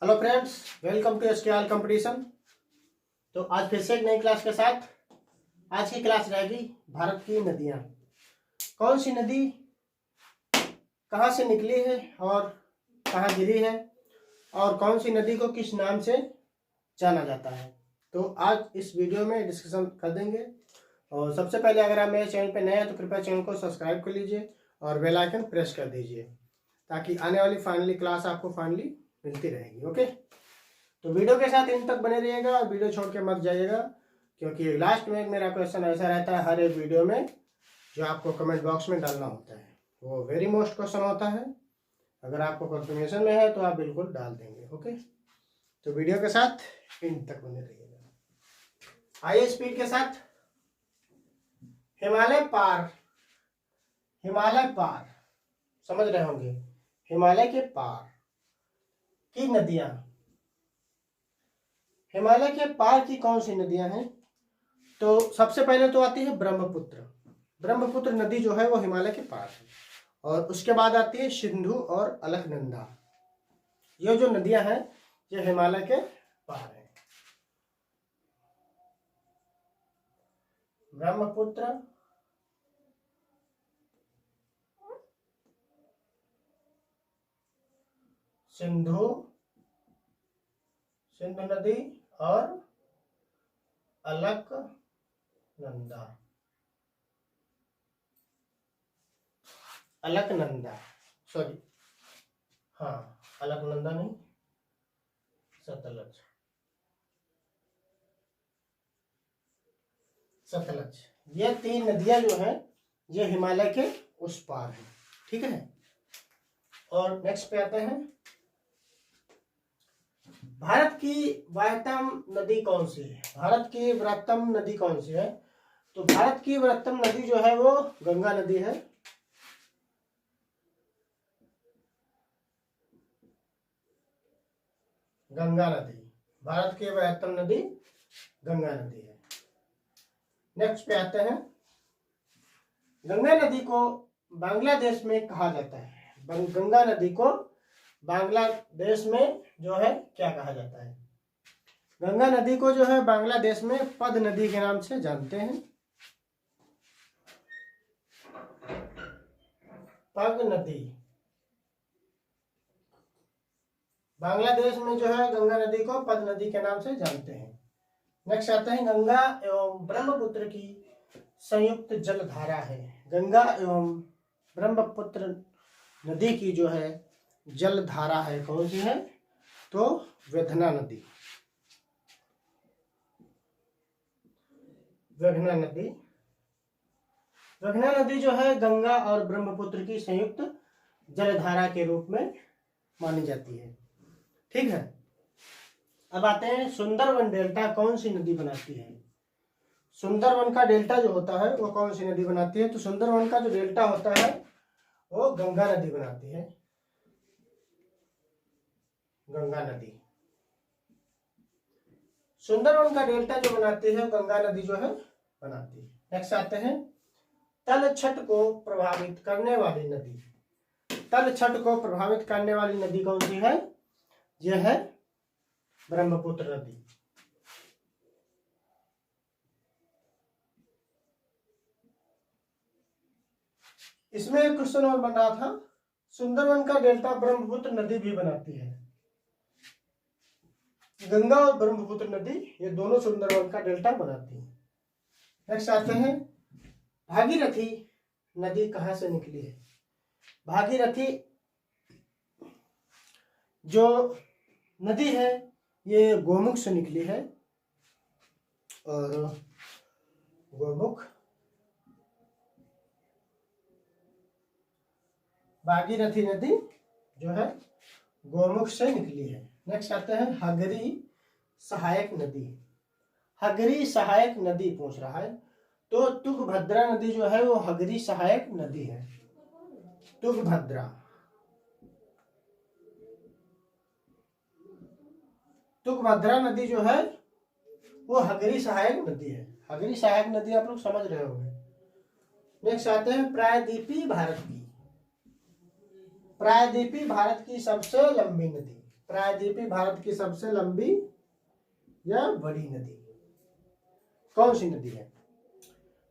Hello friends, welcome to SKR competition. तो आज फिर से एक नई क्लास के साथ। आज की क्लास रहेगी भारत की नदियाँ। कौन सी नदी कहाँ से निकली है और कहाँ गिरी है, और कौन सी नदी को किस नाम से जाना जाता है, तो आज इस वीडियो में डिस्कशन कर देंगे। और सबसे पहले अगर आप मेरे चैनल पर नए हैं तो कृपया चैनल को सब्सक्राइब कर लीजिए और बेल आइकन प्रेस कर दीजिए, ताकि आने वाली फाइनली क्लास आपको फाइनली मिलती रहेगी। ओके, तो वीडियो के साथ इन तक बने रहिएगा और वीडियो छोड़ के मत जाइएगा, क्योंकि लास्ट में मेरा क्वेश्चन ऐसा रहता है हर एक वीडियो में जो आपको कमेंट बॉक्स में डालना होता है। वो वेरी मोस्ट क्वेश्चन होता है। अगर आपको कंफर्मेशन में है तो आप बिल्कुल डाल देंगे। ओके, तो वीडियो के साथ इन तक बने रहिएगा। आइए स्पीड के साथ। हिमालय पार, हिमालय पार समझ रहे होंगे। हिमालय के पार की नदियां, हिमालय के पार की कौन सी नदियां हैं? तो सबसे पहले तो आती है ब्रह्मपुत्र। ब्रह्मपुत्र नदी जो है वो हिमालय के पार है। और उसके बाद आती है सिंधु और अलकनंदा। ये जो नदियां हैं ये हिमालय के पार है। ब्रह्मपुत्र, सिंधु, सिंधु नदी और अलकनंदा। अलकनंदा, सॉरी, हाँ, अलकनंदा नहीं, सतलज। सतलज, ये तीन नदियां जो हैं ये हिमालय के उस पार है। ठीक है, और नेक्स्ट पे आते हैं। भारत की बृहत्तम नदी कौन सी है? भारत की बृहत्तम नदी कौन सी है? तो भारत की बृहत्तम नदी जो है वो गंगा नदी है। गंगा नदी, भारत की बृहत्तम नदी गंगा नदी है। नेक्स्ट पे आते हैं। गंगा नदी को बांग्लादेश में कहा जाता है। गंगा नदी को बांग्लादेश में जो है क्या कहा जाता है? गंगा नदी को जो है बांग्लादेश में पद नदी के नाम से जानते हैं। पग नदी, बांग्लादेश में जो है गंगा नदी को पद नदी के नाम से जानते हैं। नेक्स्ट आते हैं गंगा एवं ब्रह्मपुत्र की संयुक्त जलधारा है। गंगा एवं ब्रह्मपुत्र नदी की जो है जलधारा है कौन सी है? तो वेघना नदी। वेघना नदी, वेघना नदी जो है गंगा और ब्रह्मपुत्र की संयुक्त जलधारा के रूप में मानी जाती है। ठीक है, अब आते हैं सुंदरवन डेल्टा कौन सी नदी बनाती है? सुंदरवन का डेल्टा जो होता है वो कौन सी नदी बनाती है? तो सुंदरवन का जो डेल्टा होता है वो गंगा नदी बनाती है। गंगा नदी, सुंदरवन का डेल्टा जो बनाती है गंगा नदी जो है बनाती है। नेक्स्ट आते हैं तलछट को प्रभावित करने वाली नदी। तलछट को प्रभावित करने वाली नदी कौन सी है? यह है ब्रह्मपुत्र नदी। इसमें एक क्वेश्चन और बन रहा था, सुंदरवन का डेल्टा ब्रह्मपुत्र नदी भी बनाती है। गंगा और ब्रह्मपुत्र नदी ये दोनों सुंदरवन का डेल्टा बनाती है। नेक्स्ट आते हैं भागीरथी नदी कहाँ से निकली है? भागीरथी जो नदी है ये गोमुख से निकली है। और गोमुख, भागीरथी नदी जो है गोमुख से निकली है। नेक्स्ट आते हैं हगरी सहायक नदी। हगरी सहायक नदी पूछ रहा है, तो तुंगभद्रा नदी जो है वो हगरी सहायक नदी है। तुंगभद्रा, तुंगभद्रा नदी जो है वो हगरी सहायक नदी है। हगरी सहायक नदी आप लोग समझ रहे होंगे। नेक्स्ट आते हैं प्रायद्वीपी भारत की। प्रायद्वीपी भारत की सबसे लंबी नदी। प्रायद्वीपीय भारत की सबसे लंबी या बड़ी नदी कौन सी नदी है?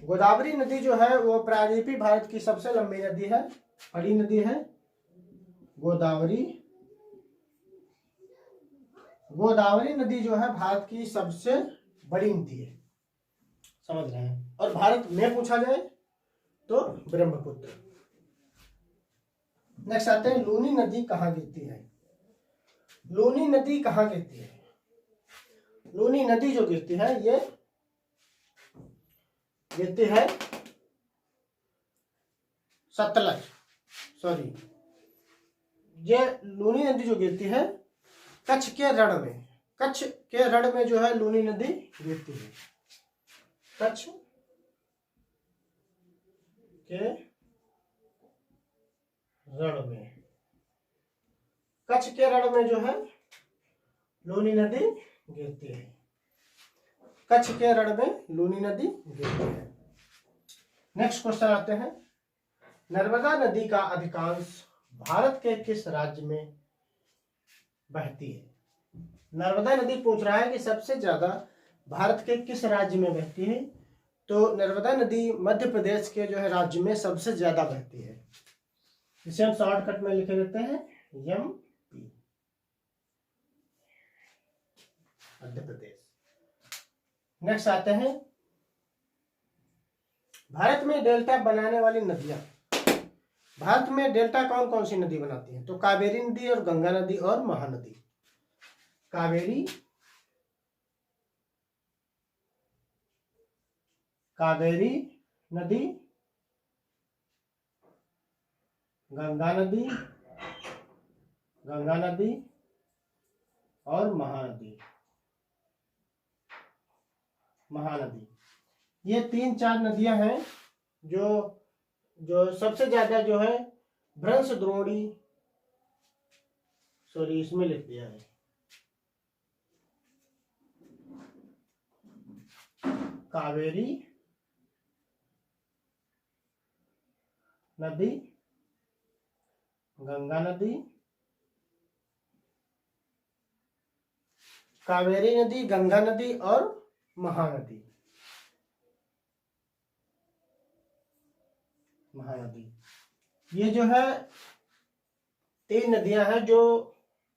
गोदावरी नदी जो है वो प्रायद्वीपीय भारत की सबसे लंबी नदी है, बड़ी नदी है गोदावरी। गोदावरी नदी जो है भारत की सबसे बड़ी नदी है, समझ रहे हैं। और भारत में पूछा जाए तो ब्रह्मपुत्र। नेक्स्ट आते हैं, लूनी नदी कहाँ गिरती है? लूनी नदी कहाँ गिरती है? लूनी नदी जो गिरती है ये गिरती है सतलज, सॉरी, ये लूनी नदी जो गिरती है कच्छ के रण में, कच्छ के रण में जो है लूनी नदी गिरती है। कच्छ के रण में, कच्छ के रण में जो है लूनी नदी गिरती है। कच्छ के रण में लूनी नदी गिरती है। नेक्स्ट क्वेश्चन आते हैं, नर्मदा नदी का अधिकांश भारत के किस राज्य में बहती है? नर्मदा नदी पूछ रहा है कि सबसे ज्यादा भारत के किस राज्य में बहती है? तो नर्मदा नदी मध्य प्रदेश के जो है राज्य में सबसे ज्यादा बहती है, जिसे हम शॉर्टकट में लिखे देते हैं एमपी, मध्य प्रदेश। नेक्स्ट आते हैं, भारत में डेल्टा बनाने वाली नदियां, भारत में डेल्टा कौन कौन सी नदी बनाती है? तो कावेरी नदी और गंगा नदी और महानदी। कावेरी, कावेरी नदी, गंगा नदी, गंगा नदी और महानदी, महानदी। ये 3-4 नदियां हैं जो जो सबसे ज्यादा जो है भ्रंश द्रोणी, सॉरी इसमें लिख दिया है, कावेरी नदी, गंगा नदी, कावेरी नदी, गंगा नदी और महानदी, महानदी। ये जो है 3 नदियां हैं जो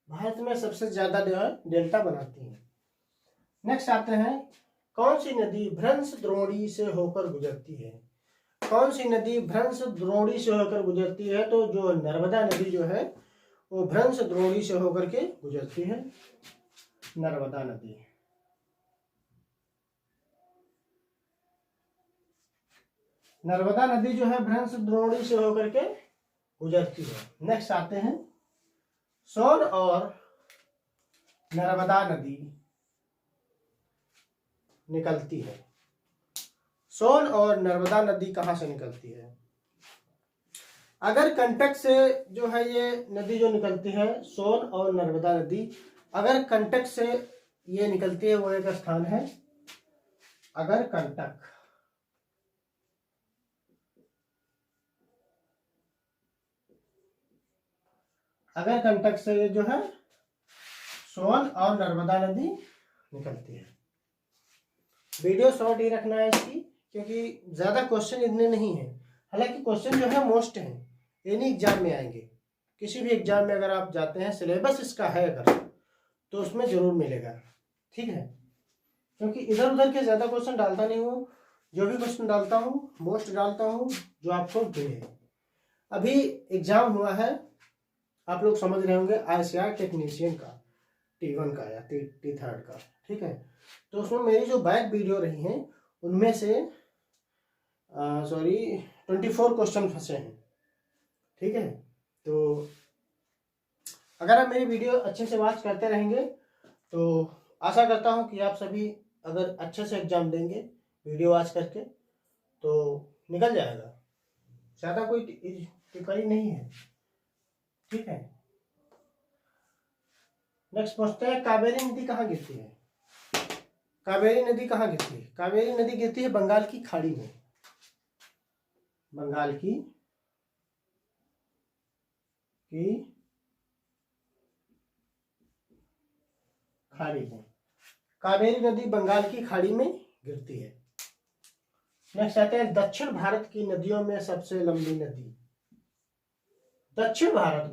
भारत में सबसे ज्यादा जो है डेल्टा बनाती हैं। नेक्स्ट आते हैं, कौन सी नदी भ्रंश द्रोणी से होकर गुजरती है? कौन सी नदी भ्रंश द्रोणी से होकर गुजरती है? तो जो नर्मदा नदी जो है वो भ्रंश द्रोणी से होकर के गुजरती है, नर्मदा नदी। नर्मदा नदी जो है भ्रंश द्रोणी से होकर के गुजरती है। नेक्स्ट आते हैं, सोन और नर्मदा नदी निकलती है। सोन और नर्मदा नदी कहाँ से निकलती है? अगर कंटक से जो है ये नदी जो निकलती है सोन और नर्मदा नदी, अगर कंटक से ये निकलती है, वो एक स्थान है अगर कंटक, अगर कंटक से जो है सोन और नर्मदा नदी निकलती है। वीडियो शॉर्ट ही रखना है इसकी, क्योंकि ज्यादा क्वेश्चन इतने नहीं है। हालांकि क्वेश्चन जो है मोस्ट हैं, एनी एग्जाम में आएंगे। किसी भी एग्जाम में अगर आप जाते हैं, सिलेबस इसका है अगर, तो उसमें जरूर मिलेगा, ठीक है। क्योंकि इधर उधर के ज्यादा क्वेश्चन डालता नहीं हूँ, जो भी क्वेश्चन डालता हूँ मोस्ट डालता हूँ, जो आपको मिले। अभी एग्जाम हुआ है, आप लोग समझ रहे होंगे, आईसीआर टेक्नीशियन का, T1 का या T3 का, ठीक है। तो उसमें मेरी जो बैक वीडियो रही हैं उनमें से 24 क्वेश्चन फंसे हैं, ठीक है। तो अगर आप मेरी वीडियो अच्छे से वॉच करते रहेंगे तो आशा करता हूं कि आप सभी अगर अच्छे से एग्जाम देंगे वीडियो वॉच करके तो निकल जाएगा, ज़्यादा कोई टिप्पणी नहीं है, ठीक है। नेक्स्ट पूछते हैं, कावेरी नदी कहाँ गिरती है? कावेरी नदी कहाँ गिरती है? कावेरी नदी गिरती है बंगाल की खाड़ी में, बंगाल की खाड़ी में। कावेरी नदी बंगाल की खाड़ी में गिरती है। नेक्स्ट आते हैं दक्षिण भारत की नदियों में सबसे लंबी नदी। दक्षिण भारत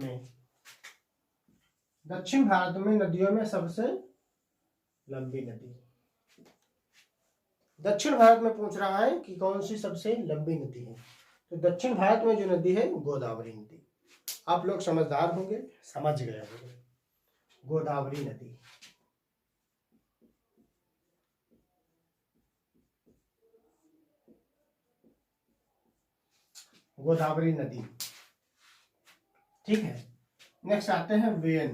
में नदियों में सबसे लंबी नदी। दक्षिण भारत में पूछ रहा है कि कौन सी सबसे लंबी नदी है। तो दक्षिण भारत में जो नदी है गोदावरी नदी। आप लोग समझदार होंगे, समझ गए होंगे। गोदावरी नदी। गोदावरी नदी, ठीक है। नेक्स्ट आते हैं वेन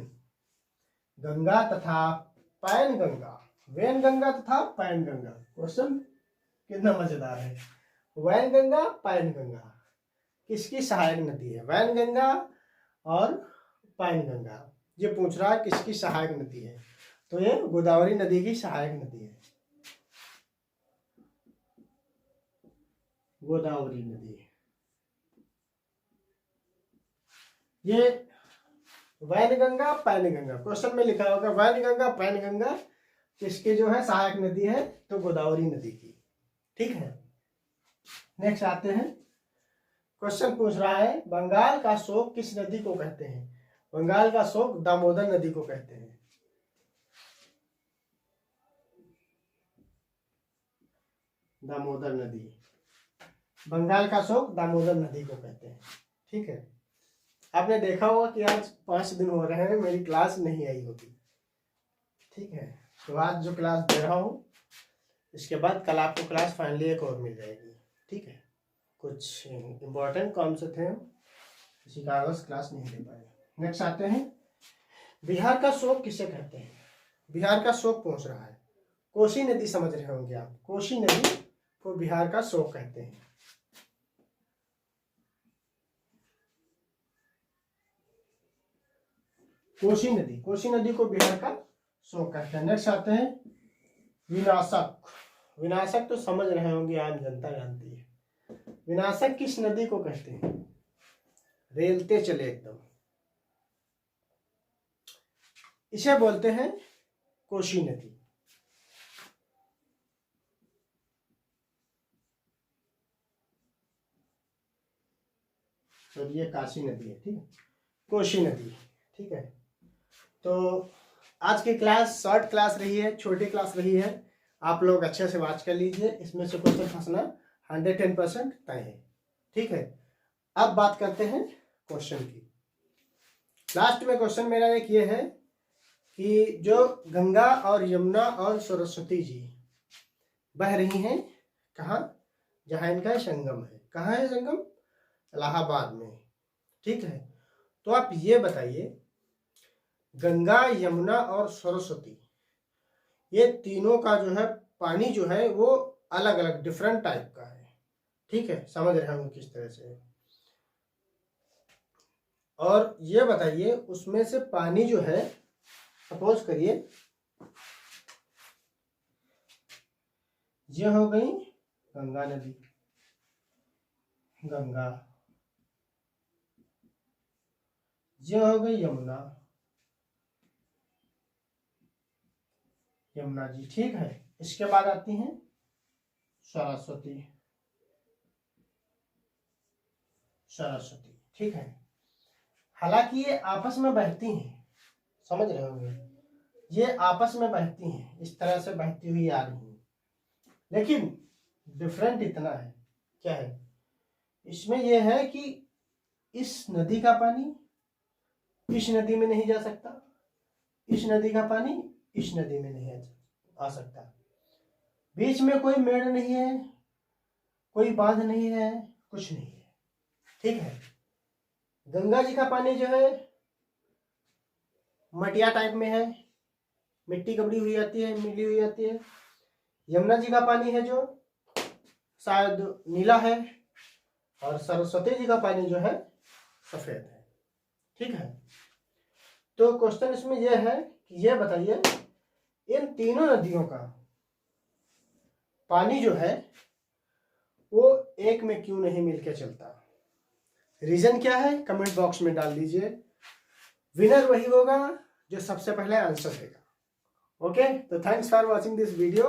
गंगा तथा पैन गंगा। वेन गंगा तथा पैन गंगा, क्वेश्चन कितना मजेदार है। वैन गंगा पैन गंगा किसकी सहायक नदी है? वैन गंगा और पैन गंगा, ये पूछ रहा है किसकी सहायक नदी है। तो ये गोदावरी नदी की सहायक नदी है। गोदावरी नदी, ये वैनगंगा पैनगंगा, क्वेश्चन में लिखा होगा वैनगंगा पैनगंगा किसकी जो है सहायक नदी है, तो गोदावरी नदी की, ठीक है। नेक्स्ट आते हैं, क्वेश्चन पूछ रहा है बंगाल का शोक किस नदी को कहते हैं? बंगाल का शोक दामोदर नदी को कहते हैं। दामोदर नदी, बंगाल का शोक दामोदर नदी को कहते हैं, ठीक है। आपने देखा होगा कि आज 5 दिन हो रहे हैं मेरी क्लास नहीं आई होगी, ठीक है। तो आज जो क्लास दे रहा हूँ इसके बाद कल आपको क्लास फाइनली एक और मिल जाएगी, ठीक है। कुछ इम्पोर्टेंट काम से थे इसी कारण क्लास नहीं दे पाए। नेक्स्ट आते हैं, बिहार का शोक किसे कहते हैं? बिहार का शोक पूछ रहा है। कोसी नदी समझ रहे होंगे आप, कोसी नदी को बिहार का शोक कहते हैं। कोसी नदी को बिहार का शोक कहते हैं। नेक्स्ट आते हैं विनाशक। विनाशक तो समझ रहे होंगे, आम जनता जानती है। विनाशक किस नदी को कहते हैं? रेलते चले एकदम, इसे बोलते हैं कोसी नदी। तो ये काशी नदी है, ठीक है, कोसी नदी, ठीक है। तो आज की क्लास शॉर्ट क्लास रही है, छोटी क्लास रही है, आप लोग अच्छे से वॉच कर लीजिए। इसमें से क्वेश्चन फंसना 110% तय है, ठीक है। अब बात करते हैं क्वेश्चन की। लास्ट में क्वेश्चन मेरा एक ये है कि जो गंगा और यमुना और सरस्वती जी बह रही हैं कहाँ? जहाँ इनका संगम है। कहाँ है संगम? इलाहाबाद में, ठीक है। तो आप ये बताइए, गंगा यमुना और सरस्वती ये तीनों का जो है पानी जो है वो अलग अलग डिफरेंट टाइप का है, ठीक है। समझ रहे हैं किस तरह से। और ये बताइए उसमें से पानी जो है, सपोज करिए ये हो गई गंगा नदी, गंगा, ये हो गई यमुना, यमुना जी, ठीक है। इसके बाद आती हैं सरस्वती, सरस्वती, ठीक है। हालांकि ये आपस में बहती हैं, समझ रहे होंगे, ये आपस में बहती हैं, इस तरह से बहती हुई आ रही हैं, लेकिन डिफरेंट इतना है, क्या है इसमें? यह है कि इस नदी का पानी इस नदी में नहीं जा सकता, इस नदी का पानी इस नदी में नहीं आ सकता, बीच में कोई मेड़ नहीं है, कोई बांध नहीं है, कुछ नहीं है, ठीक है। गंगा जी का पानी जो है मटिया टाइप में है, मिट्टी कबड़ी हुई आती है, मिली हुई आती है। यमुना जी का पानी है जो शायद नीला है, और सरस्वती जी का पानी जो है सफेद है, ठीक है। तो क्वेश्चन इसमें यह है कि यह बताइए इन तीनों नदियों का पानी जो है वो एक में क्यों नहीं मिलकर चलता? रीजन क्या है कमेंट बॉक्स में डाल दीजिए। विनर वही होगा जो सबसे पहले आंसर देगा, ओके, तो thanks for watching this video.